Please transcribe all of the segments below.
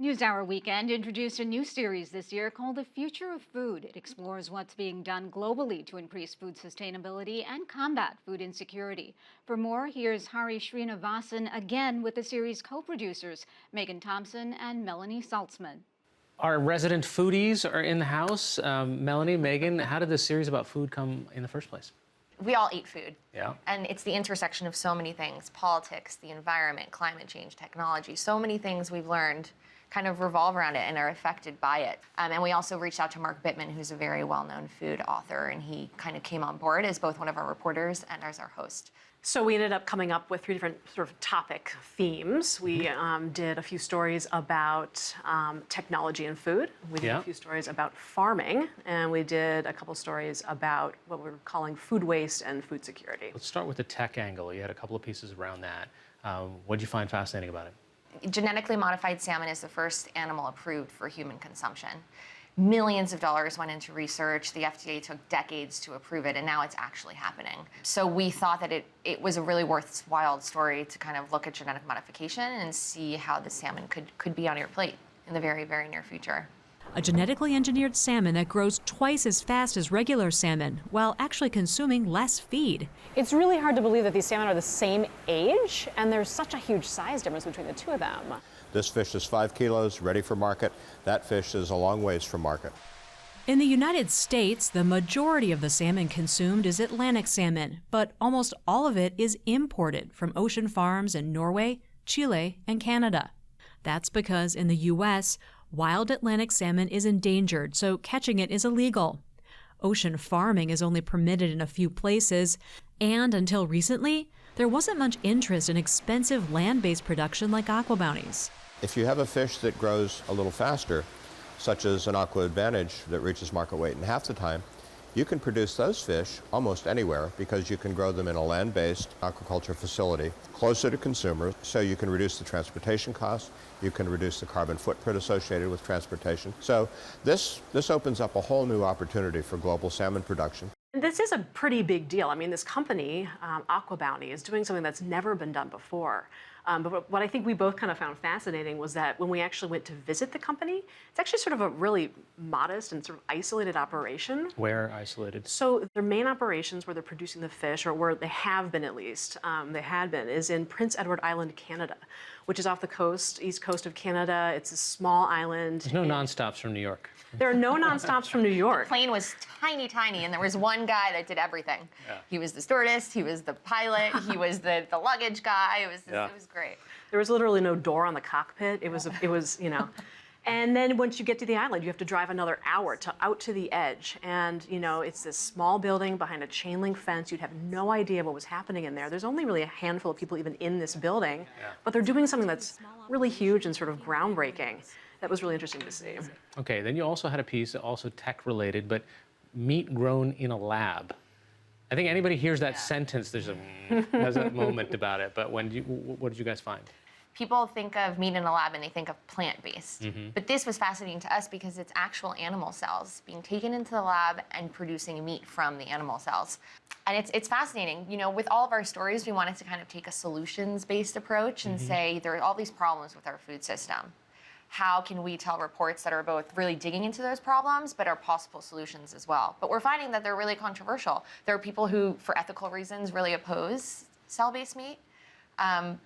NewsHour Weekend introduced a new series this year called The Future of Food. It explores what's being done globally to increase food sustainability and combat food insecurity. For more, here's Hari Srinivasan again with the series' co-producers, Megan Thompson and Melanie Saltzman. Our resident foodies are in the house. Melanie, Megan, how did this series about food come in the first place? We all eat food. Yeah. And it's the intersection of so many things: politics, the environment, climate change, technology. So many things we've learned kind of revolve around it and are affected by it. And we also reached out to Mark Bittman, who's a very well-known food author, and he kind of came on board as both one of our reporters and as our host. So we ended up coming up with three different sort of topic themes. We did a few stories about technology and food. We did a few stories about farming, and we did a couple stories about what we're calling food waste and food security. Let's start with the tech angle. You had a couple of pieces around that. What did you find fascinating about it? Genetically modified salmon is the first animal approved for human consumption. Millions of dollars went into research. The FDA took decades to approve it, and now it's actually happening. So we thought that it was a really worthwhile story to kind of look at genetic modification and see how the salmon could be on your plate in the very, very near future. A genetically engineered salmon that grows twice as fast as regular salmon while actually consuming less feed. It's really hard to believe that these salmon are the same age, and there's such a huge size difference between the two of them. This fish is 5 kilos, ready for market. That fish is a long ways from market. In the United States, the majority of the salmon consumed is Atlantic salmon, but almost all of it is imported from ocean farms in Norway, Chile, and Canada. That's because in the U.S., wild Atlantic salmon is endangered, so catching it is illegal. Ocean farming is only permitted in a few places, and until recently, there wasn't much interest in expensive land-based production like Aqua Bounties. If you have a fish that grows a little faster, such as an Aqua Advantage that reaches market weight in half the time, you can produce those fish almost anywhere because you can grow them in a land-based aquaculture facility closer to consumers, so you can reduce the transportation costs, you can reduce the carbon footprint associated with transportation. So this opens up a whole new opportunity for global salmon production. This is a pretty big deal. I mean, this company, Aqua Bounty, is doing something that's never been done before. But what I think we both kind of found fascinating was that when we actually went to visit the company, it's actually sort of a really modest and sort of isolated operation. Where isolated? So their main operations where they're producing the fish, or where they have been at least, is in Prince Edward Island, Canada, which is off the coast, east coast of Canada. It's a small island. There's no nonstops from New York. There are no nonstops from New York. The plane was tiny, tiny, and there was one guy that did everything. Yeah. He was the stewardess, he was the pilot, he was the luggage guy. It was great. There was literally no door on the cockpit. It was, you know. And then once you get to the island, you have to drive another hour out to the edge. And, you know, it's this small building behind a chain link fence. You'd have no idea what was happening in there. There's only really a handful of people even in this building, but they're doing something that's really huge and sort of groundbreaking. That was really interesting to see. Okay, then you also had a piece, also tech-related, but meat grown in a lab. I think anybody hears that sentence, there's a moment about it, but what did you guys find? People think of meat in a lab and they think of plant-based. But this was fascinating to us because it's actual animal cells being taken into the lab and producing meat from the animal cells. And it's fascinating. You know, with all of our stories, we wanted to kind of take a solutions-based approach and say there are all these problems with our food system. How can we tell reports that are both really digging into those problems, but are possible solutions as well? But we're finding that they're really controversial. There are people who, for ethical reasons, really oppose cell-based meat. And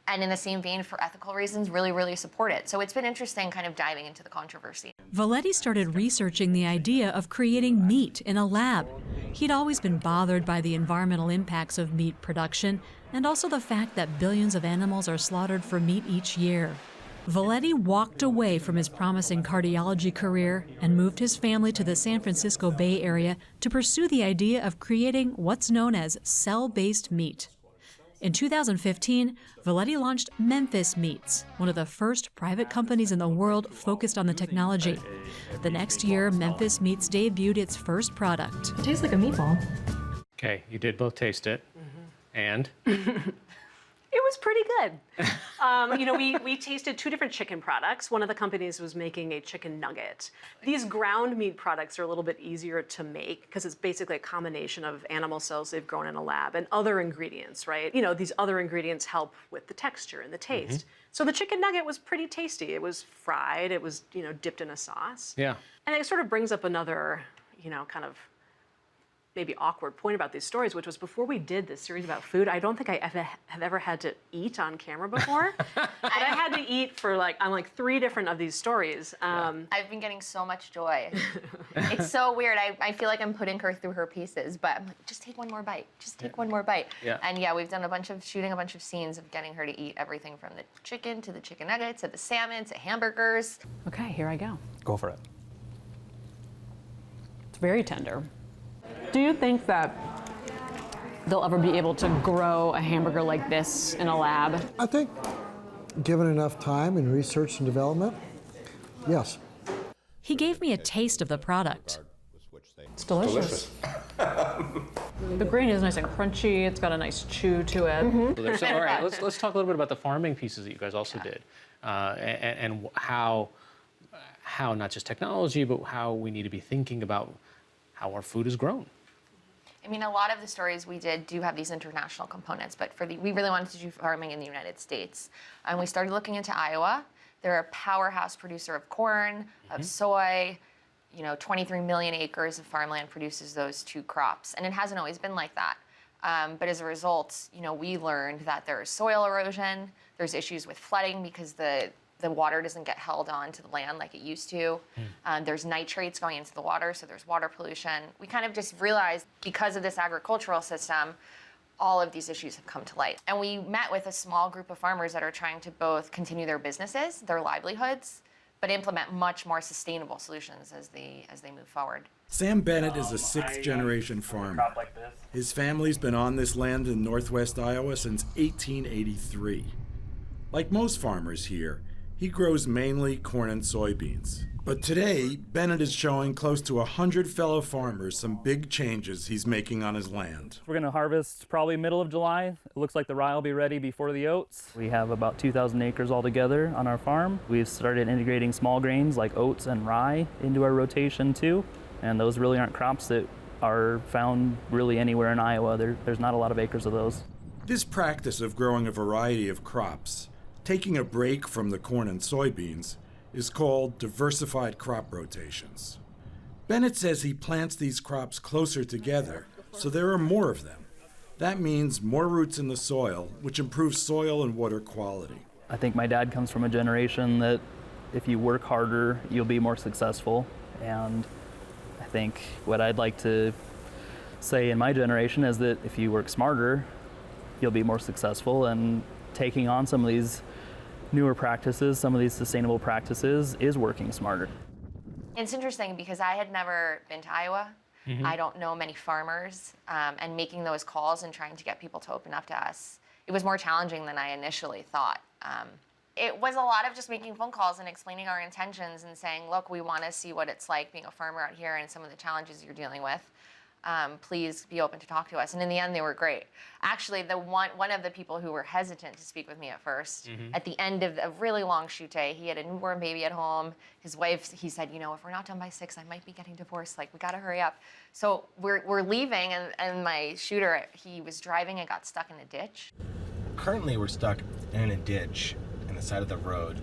in the same vein, for ethical reasons, really, really support it. So it's been interesting kind of diving into the controversy. Valetti started researching the idea of creating meat in a lab. He'd always been bothered by the environmental impacts of meat production and also the fact that billions of animals are slaughtered for meat each year. Valetti walked away from his promising cardiology career and moved his family to the San Francisco Bay Area to pursue the idea of creating what's known as cell-based meat. In 2015, Valetti launched Memphis Meats, one of the first private companies in the world focused on the technology. The next year, Memphis Meats debuted its first product. It tastes like a meatball. Okay, you did both taste it. And? It was pretty good. We tasted 2 different chicken products. One of the companies was making a chicken nugget. These ground meat products are a little bit easier to make because it's basically a combination of animal cells they've grown in a lab and other ingredients, right? These other ingredients help with the texture and the taste. So the chicken nugget was pretty tasty. It was fried. It was, dipped in a sauce. Yeah. And it sort of brings up another, kind of maybe awkward point about these stories, which was before we did this series about food, I don't think I have ever had to eat on camera before. But I had to eat for on 3 different of these stories. I've been getting so much joy. It's so weird. I feel like I'm putting her through her pieces, but I'm like, just take one more bite. Just take one more bite. Yeah. And we've done shooting a bunch of scenes of getting her to eat everything from the chicken to the chicken nuggets to the salmon to hamburgers. Okay, here I go. Go for it. It's very tender. Do you think that they'll ever be able to grow a hamburger like this in a lab? I think, given enough time and research and development, yes. He gave me a taste of the product. It's delicious. The grain is nice and crunchy. It's got a nice chew to it. So, all right, let's talk a little bit about the farming pieces that you guys also did, and how not just technology, but how we need to be thinking about how our food is grown. I mean, a lot of the stories we did do have these international components, but we really wanted to do farming in the United States. And we started looking into Iowa. They're a powerhouse producer of corn, of soy. 23 million acres of farmland produces those 2 crops. And it hasn't always been like that. But as a result, we learned that there's soil erosion, there's issues with flooding because the water doesn't get held on to the land like it used to. There's nitrates going into the water, so there's water pollution. We kind of just realized because of this agricultural system, all of these issues have come to light. And we met with a small group of farmers that are trying to both continue their businesses, their livelihoods, but implement much more sustainable solutions as they move forward. Sam Bennett is a 6th-generation farmer. His family's been on this land in northwest Iowa since 1883. Like most farmers here, he grows mainly corn and soybeans. But today, Bennett is showing close to 100 fellow farmers some big changes he's making on his land. We're going to harvest probably middle of July. It looks like the rye will be ready before the oats. We have about 2,000 acres altogether on our farm. We've started integrating small grains like oats and rye into our rotation too. And those really aren't crops that are found really anywhere in Iowa. There's not a lot of acres of those. This practice of growing a variety of crops, taking a break from the corn and soybeans, is called diversified crop rotations. Bennett says he plants these crops closer together so there are more of them. That means more roots in the soil, which improves soil and water quality. I think my dad comes from a generation that if you work harder, you'll be more successful. And I think what I'd like to say in my generation is that if you work smarter, you'll be more successful. And taking on some of these newer practices, some of these sustainable practices, is working smarter. It's interesting because I had never been to Iowa. I don't know many farmers, and making those calls and trying to get people to open up to us, it was more challenging than I initially thought. It was a lot of just making phone calls and explaining our intentions and saying, look, we want to see what it's like being a farmer out here and some of the challenges you're dealing with. Please be open to talk to us. And in the end, they were great. Actually, one of the people who were hesitant to speak with me at first, at the end of a really long shoot day, he had a newborn baby at home. His wife, he said, if we're not done by 6, I might be getting divorced. We got to hurry up. So we're leaving, and my shooter, he was driving and got stuck in a ditch. Currently, we're stuck in a ditch in the side of the road.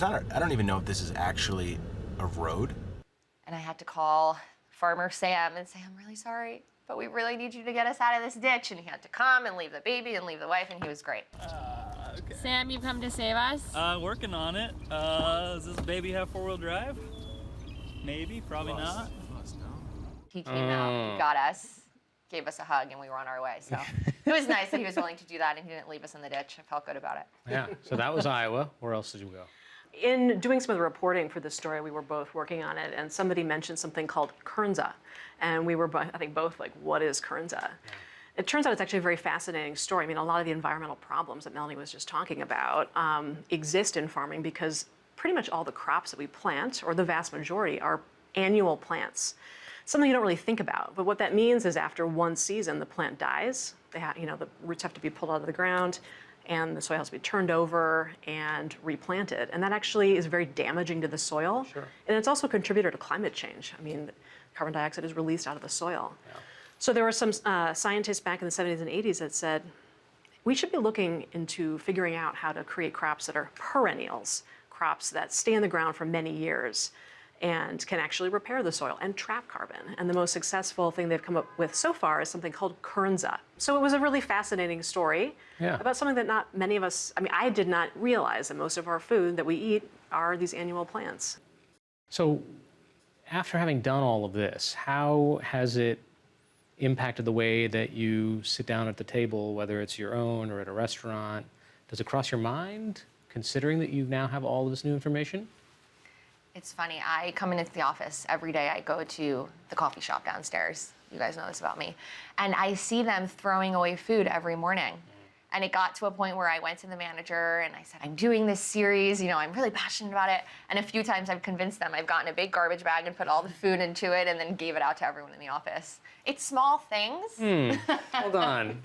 I don't even know if this is actually a road. And I had to call Farmer Sam and say, I'm really sorry, but we really need you to get us out of this ditch. And he had to come and leave the baby and leave the wife, and he was great. Okay. Sam, you come to save us? Working on it. Does this baby have 4-wheel drive? Maybe, probably not. He came out, he got us, gave us a hug, and we were on our way. So it was nice that he was willing to do that and he didn't leave us in the ditch. I felt good about it. Yeah, so that was Iowa. Where else did you go? In doing some of the reporting for this story, we were both working on it, and somebody mentioned something called Kernza. And we were, I think, both like, what is Kernza? Yeah. It turns out it's actually a very fascinating story. I mean, a lot of the environmental problems that Melanie was just talking about exist in farming because pretty much all the crops that we plant, or the vast majority, are annual plants. something you don't really think about. But what that means is after one season, the plant dies. The roots have to be pulled out of the ground, and the soil has to be turned over and replanted. And that actually is very damaging to the soil. Sure. And it's also a contributor to climate change. I mean, carbon dioxide is released out of the soil. Yeah. So there were some scientists back in the 70s and 80s that said, we should be looking into figuring out how to create crops that are perennials, crops that stay in the ground for many years and can actually repair the soil and trap carbon. And the most successful thing they've come up with so far is something called Kernza. So it was a really fascinating story about something that not many of us, I did not realize that most of our food that we eat are these annual plants. So after having done all of this, how has it impacted the way that you sit down at the table, whether it's your own or at a restaurant? Does it cross your mind, considering that you now have all of this new information? It's funny, I come into the office every day. I go to the coffee shop downstairs. You guys know this about me. And I see them throwing away food every morning. And it got to a point where I went to the manager and I said, I'm doing this series, I'm really passionate about it. And a few times I've convinced them. I've gotten a big garbage bag and put all the food into it and then gave it out to everyone in the office. It's small things. Hold on.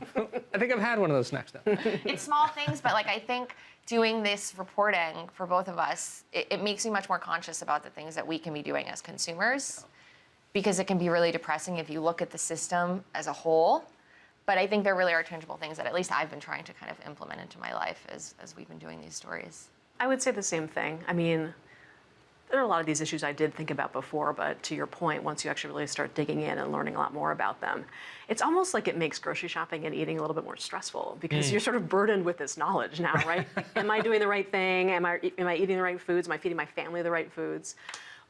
I think I've had one of those snacks now. It's small things, but I think doing this reporting for both of us, it makes me much more conscious about the things that we can be doing as consumers, because it can be really depressing if you look at the system as a whole. But I think there really are tangible things that at least I've been trying to kind of implement into my life as we've been doing these stories. I would say the same thing. There are a lot of these issues I did think about before, but to your point, once you actually really start digging in and learning a lot more about them, it's almost like it makes grocery shopping and eating a little bit more stressful, because you're sort of burdened with this knowledge now, right? Am I doing the right thing? Am I eating the right foods? Am I feeding my family the right foods?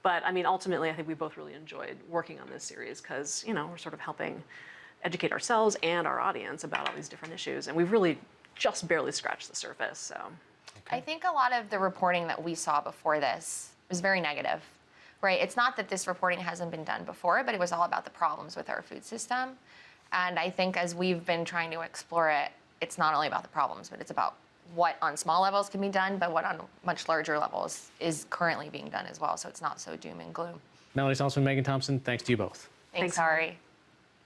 But ultimately, I think we both really enjoyed working on this series because, we're sort of helping educate ourselves and our audience about all these different issues. And we've really just barely scratched the surface, so. Okay. I think a lot of the reporting that we saw before this was very negative, right? It's not that this reporting hasn't been done before, but it was all about the problems with our food system. And I think as we've been trying to explore it, it's not only about the problems, but it's about what on small levels can be done, but what on much larger levels is currently being done as well. So it's not so doom and gloom. Melanie Saltzman, Megan Thompson, thanks to you both. Thanks, Hari.